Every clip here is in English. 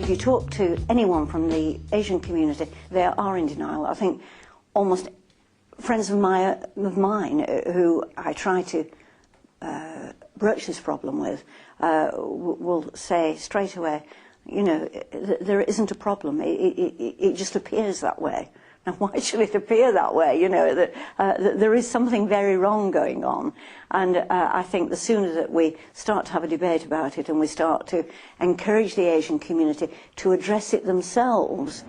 If you talk to anyone from the Asian community, they are in denial. I think almost friends of mine who I try to broach this problem with will say straight away, you know, there isn't a problem. It just appears that way. Now, why should it appear that way? You know, that there is something very wrong going on. And I think the sooner that we start to have a debate about it and we start to encourage the Asian community to address it themselves.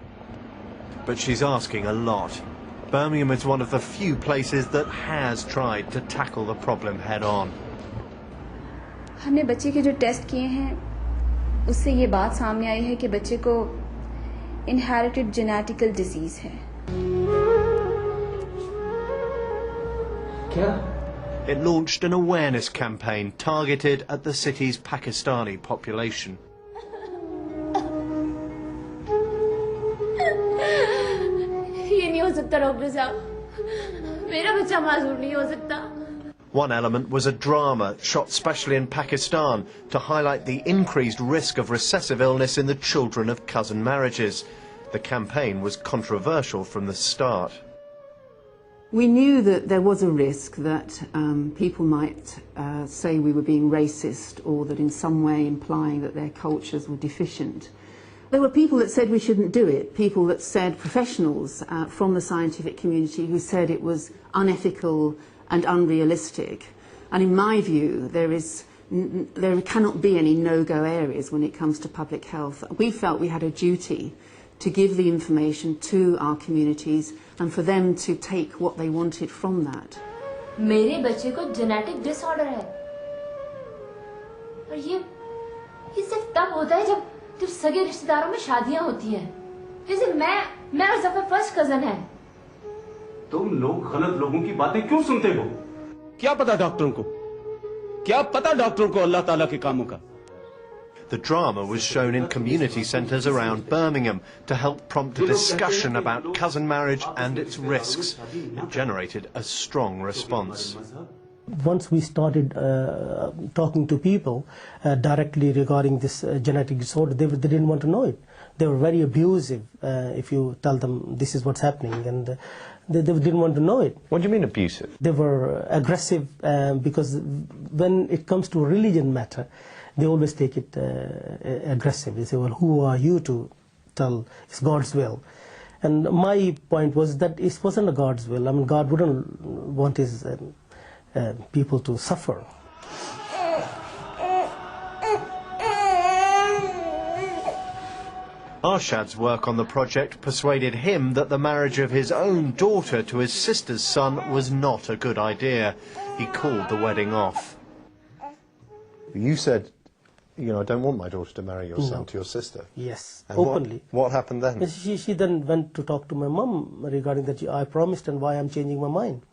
But she's asking a lot. Birmingham is one of the few places that has tried to tackle the problem head on. हमने बच्चे के जो test किए हैं उससे ये बात सामने आई है कि बच्चे को inherited genetical disease है. It launched an awareness campaign targeted at the city's Pakistani population. ये नहीं हो सकता डॉक्टर साहब, मेरा बच्चा मासूम नहीं हो सकता. One element was a drama shot specially in Pakistan to highlight the increased risk of recessive illness in the children of cousin marriages. The campaign was controversial from the start. We knew that there was a risk that people might say we were being racist or that in some way implying that their cultures were deficient. There were people that said we shouldn't do it, people that said, professionals from the scientific community who said it was unethical and unrealistic. And in my view, there cannot be any no-go areas when it comes to public health. We felt we had a duty to give the information to our communities and for them to take what they wanted from that. मेरे बच्चे को genetic disorder है और ये सिर्फ तब होता है जब सगे रिश्तेदारों में शादियां होती हैं. जैसे मैं और ज़फर फर्स्ट कजन है. तुम लोग गलत लोगों की बातें क्यों सुनते हो? क्या पता डॉक्टरों को? क्या पता डॉक्टरों को अल्लाह ताला के कामों का? The drama was shown in community centres around Birmingham to help prompt a discussion about cousin marriage and its risks. It generated a strong response. Once we started talking to people directly regarding this genetic disorder, they didn't want to know it. They were very abusive if you tell them this is what's happening, and they didn't want to know it. What do you mean abusive? They were aggressive because when it comes to religion matter, they always take it aggressive. They say, well, who are you to tell it's God's will? And my point was that it wasn't a God's will. I mean, God wouldn't want his people to suffer. Arshad's work on the project persuaded him that the marriage of his own daughter to his sister's son was not a good idea. He called the wedding off. You said, you know, I don't want my daughter to marry your son to your sister. Yes, and openly. What happened then? She then went to talk to my mum regarding that. I promised and why I'm changing my mind.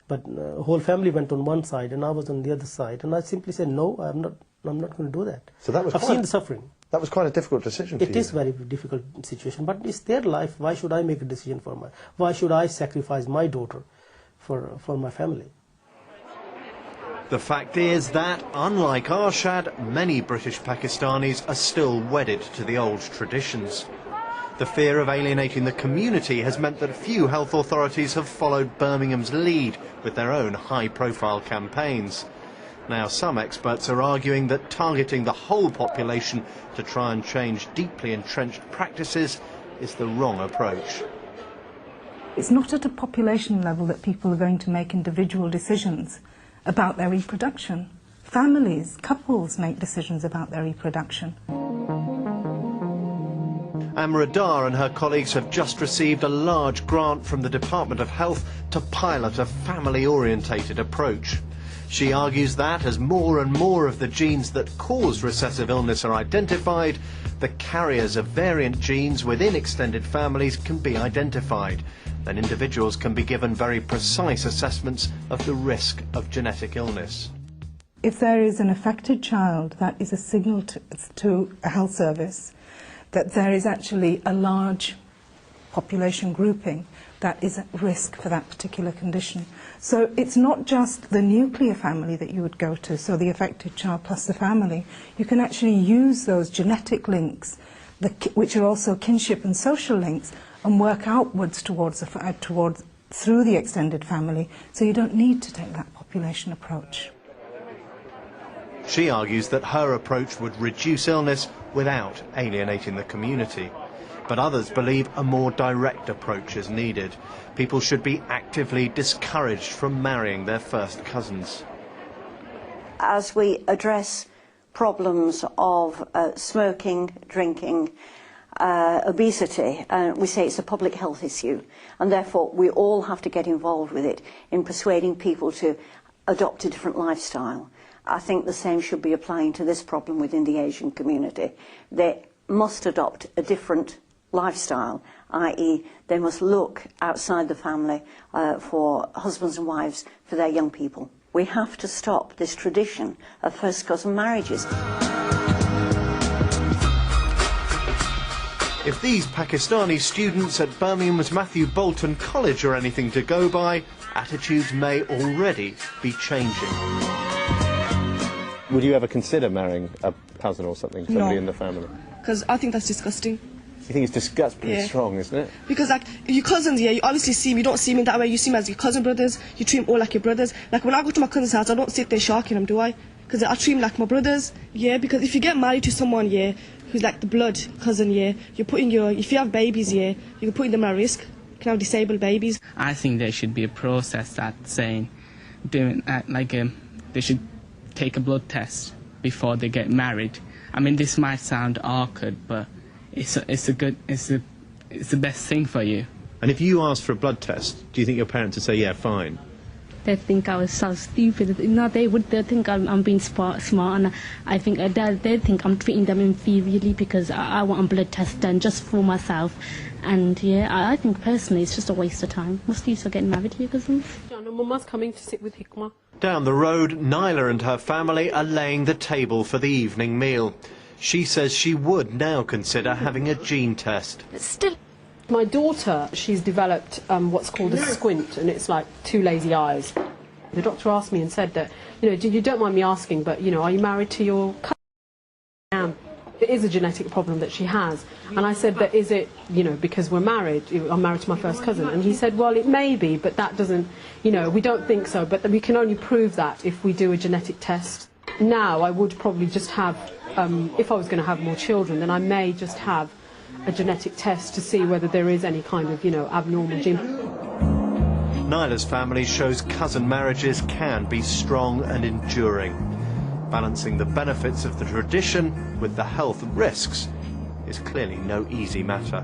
But the whole family went on one side and I was on the other side. And I simply said, no, I'm not going to do that. So that was I've seen the suffering. That was quite a difficult decision for you. It is a very difficult situation, but it's their life. Why should I make a decision for why should I sacrifice my daughter for my family? The fact is that, unlike Arshad, many British Pakistanis are still wedded to the old traditions. The fear of alienating the community has meant that few health authorities have followed Birmingham's lead with their own high-profile campaigns. Now, some experts are arguing that targeting the whole population to try and change deeply entrenched practices is the wrong approach. It's not at a population level that people are going to make individual decisions about their reproduction. Families, couples make decisions about their reproduction. Amra Dar and her colleagues have just received a large grant from the Department of Health to pilot a family-orientated approach. She argues that as more and more of the genes that cause recessive illness are identified, the carriers of variant genes within extended families can be identified. Then individuals can be given very precise assessments of the risk of genetic illness. If there is an affected child, that is a signal to a health service that there is actually a large population grouping that is at risk for that particular condition. So it's not just the nuclear family that you would go to, so the affected child plus the family. You can actually use those genetic links which are also kinship and social links, and work outwards towards through the extended family, so you don't need to take that population approach. She argues that her approach would reduce illness without alienating the community. But others believe a more direct approach is needed. People should be actively discouraged from marrying their first cousins. As we address problems of smoking, drinking, obesity, we say it's a public health issue, and therefore we all have to get involved with it in persuading people to adopt a different lifestyle. I think the same should be applying to this problem within the Asian community. They must adopt a different lifestyle, i.e. they must look outside the family for husbands and wives for their young people. We have to stop this tradition of first cousin marriages. If these Pakistani students at Birmingham's Matthew Bolton College are anything to go by, attitudes may already be changing. Would you ever consider marrying a cousin or something, somebody in the family? Because I think that's disgusting. You think it's disgusting? Pretty strong, isn't it? Because, like, your cousins, you obviously see them, you don't see them in that way, you see them as your cousin brothers, you treat them all like your brothers. Like, when I go to my cousin's house, I don't sit there sharking them, do I? Because I treat them like my brothers, because if you get married to someone, who's like the blood cousin, you're putting if you have babies, you're putting them at risk. You can have disabled babies. I think there should be a process that's saying, they should take a blood test before they get married. I mean, this might sound awkward, but it's the best thing for you. And if you ask for a blood test, do you think your parents would say, yeah, fine? They think I was so stupid. No, they think I'm being smart, and I think they think I'm treating them inferiorly because I want a blood test done just for myself. And I think personally it's just a waste of time. Must you still get married to your cousins? Mumma's coming to sit with Hikmah. Down the road, Nyla and her family are laying the table for the evening meal. She says she would now consider having a gene test. But still, my daughter, she's developed what's called a squint, and it's like two lazy eyes. The doctor asked me and said that, you don't mind me asking, but, are you married to your cousin? I am. It is a genetic problem that she has. And I said, but is it, because we're married, I'm married to my first cousin? And he said, well, it may be, but that doesn't, we don't think so. But we can only prove that if we do a genetic test. Now, I would probably just have, if I was going to have more children, then I may just have a genetic test to see whether there is any kind of, abnormal gene. Nyla's family shows cousin marriages can be strong and enduring. Balancing the benefits of the tradition with the health risks is clearly no easy matter.